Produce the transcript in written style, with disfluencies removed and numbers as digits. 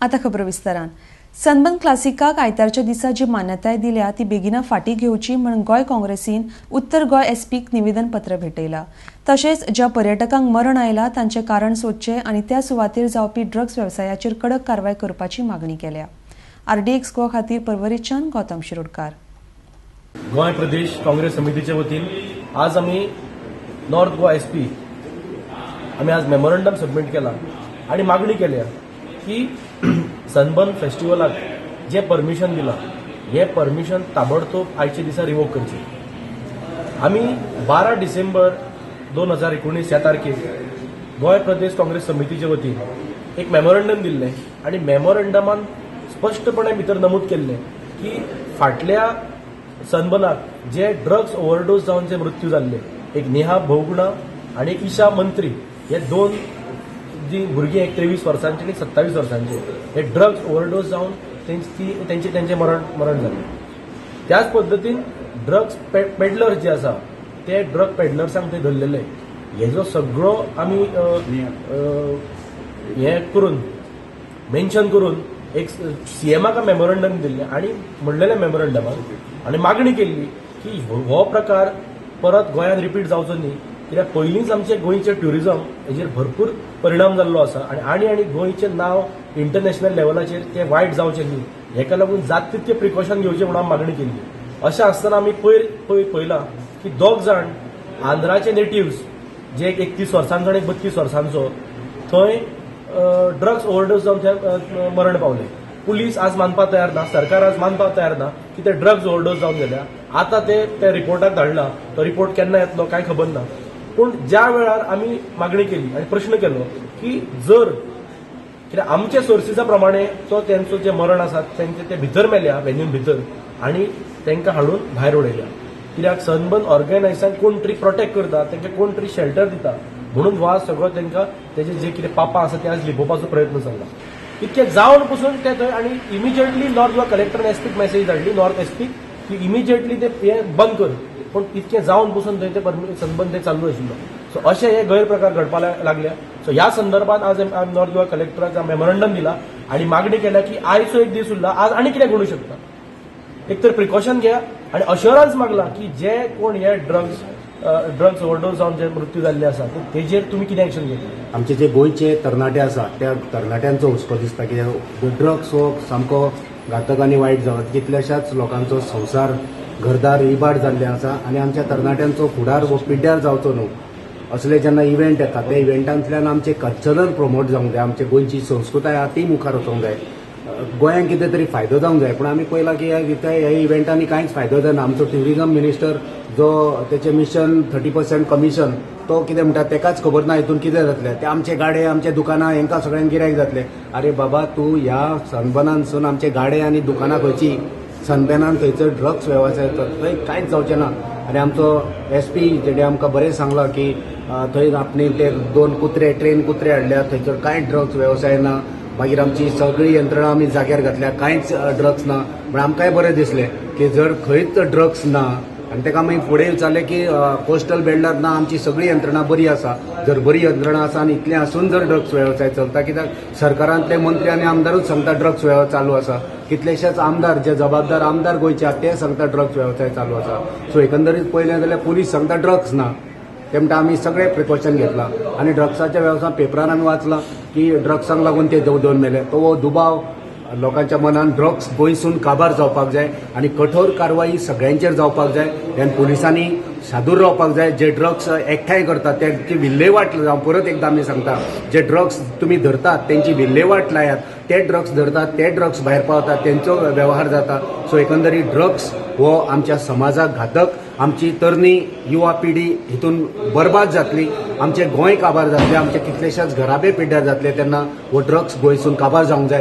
आता खबर विस्तारान सनबर्न क्लासिकाक आयतारच्या दिसा जी मान्यताय दिल्या ती बेगिना फाटी घेवची म्हणून गोय काँग्रेसीन उत्तर गोय एसपीक निवेदन पत्र भेटयला। तशेंच ज्या पर्यटकांक मरण आयला तांचे कारण सोदचे आनी त्या सुवातेर जावपी ड्रग्स व्यवसायाचेर कडक कारवाय करपाची मागणी केल्या। RDX गोवा खातीर परवरीच्यान गौतम शिरोडकार। गोय प्रदेश काँग्रेस समितीच्या वतीन आज आम्ही नॉर्थ गोवा एसपी आम्ही आज मेमोरंडम सबमिट केला आणि मागणी केल्या की सनबर्न फेस्टिवलाक जे परमिशन दिला हे परमिशन ताबडतोब आयचे दिसा रिवोक करचे। आम्ही 12 डिसेंबर 2019 ह्या तारखेक गोय प्रदेश काँग्रेस समितीच्या वतीन एक मेमोरंडम दिल्ले आणि मेमोरंडमान स्पष्टपणे भितर नमूद केल्ले की फाटल्या सनबर्नाक जे ड्रग्स ओव्हरडोस जावन जे मृत्यू जाल्ले एक नेहा भोगुणा आणि एक ईशा मंत्री हे दोन जी भुरगीं एक 23 वर्सांचे आणि 27 वर्सांचे हे ड्रग्स ओव्हरडोस जावन त्यांचे मरण जाले। त्याच पद्दतीन ड्रग्स पेडलर जे आसा ते ड्रग पेडलर्सांक ते धरलेले हेजो सगळो आमी हे करून मेन्शन करून एक सीएमाक मेमोरंडम दिल्ले आणि म्हणलेले मेमोरंडमात आणि मागणी केल्ली की हो प्रकार परत गोंयांत रिपीट जावचो न्ही, कित्याक पयलींच आमचे गोंयचे ट्युरिझम हेजेर भरपूर परिणाम जाल्लो आसा आणि गोंयचें नांव इंटरनॅशनल लेवलाचेर ते वायट जावचें न्ही, हेका लागून जात तितके प्रिकॉशन घेवचे म्हणून मागणी केल्ली। अशें आसतना आमी पळयलां की दोग जाण आंध्राचे नेटिव्स जे एक 31 वर्सांचो आणि 32 वर्सांचो थंय ड्रग्स ओव्हरडोस जावन ते मरण पावले। पुलीस आज मानपाक तयार ना, सरकार आज मानपाक तयार ना की ते ड्रग्स ओव्हरडोस जावन गेल्या। आता ते रिपोर्टाक धाडला, तो रिपोर्ट केन्ना येतलो काय खबर ना, पूण ज्या वेळार आमी मागणी केली आणि प्रश्न केलो की जर कित्याक आमच्या सोर्सिसा प्रमाणे तो त्यांचो जे मरण आसा ते भितर मेल्या वेन्यून भितर आणि तांकां हाडून भायर उडयल्या। कित्याक सनबर्न ऑर्गनायझेशन कोण तरी प्रोटेक्ट करता, तांकां कोण तरी शेल्टर दिता म्हणून हो सगळो तांकां तेजे जे कितें पापां आसा ते आज लिपोवपाचो प्रयत्न चल्ला। इतकें जावन पसून ते थंय आणि इमिजिएटली नॉर्थ गोवा कलेक्टरान एसपीक मेसेज धाडली नॉर्थ एसपीक की इमिजिएटली ते हे बंद कर, पण इतकें जावन पसून थंय ते सनबर्न ते चालू आशिल्लो। सो अशें हे गैरप्रकार घडपाक लागल्या। सो ह्या संदर्भात आज नॉर्थ गोवा कलेक्टराक मेमोरंडम दिला आणि मागणी केल्या की आयचो एक दीस उरला, आज आनी कितें घडूंक शकता, एक तर प्रिकॉशन घ्या आणि अश्युरन्स मागला की जे कोण हे ड्रग्स ओव्हरडोस जावन जे मृत्यू जाल्ले आसा तेजेर तुमी कितें एक्शन घेतली। आमचे जे गोंयचे तरणाटे आसा त्या तरणाट्यांचो हुस्को दिसता की ड्रग्स हो सामको घातक आनी वायट जावत, कितल्याशाच लोकांचो संवसार घरदार इबाड जाल्ले आसा आणि आमच्या तरणाट्यांचो फुडार हो पिड्ड्यार जावचो न्हू। असले जेन्ना इव्हेंट येता त्या इव्हेंटांतल्यान आमचे कल्चरल प्रमोट जावंक जाय, आमची गोंयची संस्कृताय आहा ती मुखार वचोंक जाय, गोंयांक कितें तरी फायदो जावंक जाय। पूण आमी पळयलां की ह्या इव्हेंटांनी कांयच फायदो जायना। आमचो ट्युरिझम मिनिस्टर जो तेचे मिशन 30% कमिशन तो कितें म्हणटा तेकाच खबर ना हितून कितें जातलें, ते आमचे गाडे आमचे दुकानां हेंकां सगळ्यांक गिरायक जातले। अरे बाबा तूं ह्या सनबर्नानसून आमचे गाडे आनी दुकानां खंयची सनबर्नान थंयसर ड्रग्स वेवसाय थंय कांयच जावचें ना। आनी आमचो एसपी जेणे आमकां बरें सांगलां की थंय आपणी ते 2 ट्रेन कुत्रे हाडल्या, थंयसर कांय ड्रग्स वेवसाय ना। मागीर आमची सगळी यंत्रणा आमी जाग्यार घातल्या, कांयच ड्रग्स ना। पण आमकांय बरें दिसलें की जर खंयच ड्रग्स ना आनी ताका मागीर फुडें विचारलें की कोस्टल बेल्टार ना आमची सगळी यंत्रणा बरी आसा। जर बरी यंत्रणा आसा आनी इतलें आसून जर ड्रग्स वेवसाय चलता, कित्याक सरकारांतले मंत्री आनी आमदारूच सांगता ड्रग्स वेवसाय चालू आसा, कितलेशेच आमदार जे जबाबदार आमदार गोंयचे आहात ते सांगता ड्रग्स वेवसाय चालू आसा। सो एकंदरीत पळयलें जाल्यार पुलीस सांगता ड्रग्स ना, ते म्हणटा आमी सगळे प्रिकॉशन घेतला। आणि ड्रग्साच्या वेवसाय पेपरान आमी वाचला की ड्रग्सांक लागून ते दोन मेले। तो दुबाव लोकांच्या मनान ड्रग्स गोंयसून काबार जावपाक जाय आणि कठोर कारवाई सगळ्यांचेर जावपाक जाय। ह्या पुलिसांनी सादूर रावपाक जाय, जे ड्रग्स एकठांय करतात त्यांची विल्हेवाट हांव परत एकदा आमी सांगता, जे ड्रग्स तुमी धरतात त्यांची विल्हेवाट लायात, ते ड्रग्स धरतात ते ड्रग्स भायर पावतात त्यांचो व्यवहार जाता। सो एकंदरीत ड्रग्स हो आमच्या समाजाक घातक, आमची तरणी युवा पिढी हितून बरबाद जातली, आमचे गोंय काबार जातले, आमचे कितलेशेच घराबे पिड्ड्यार जातले, तेन्ना हो ड्रग्स गोंयसून काबार जावंक जाय।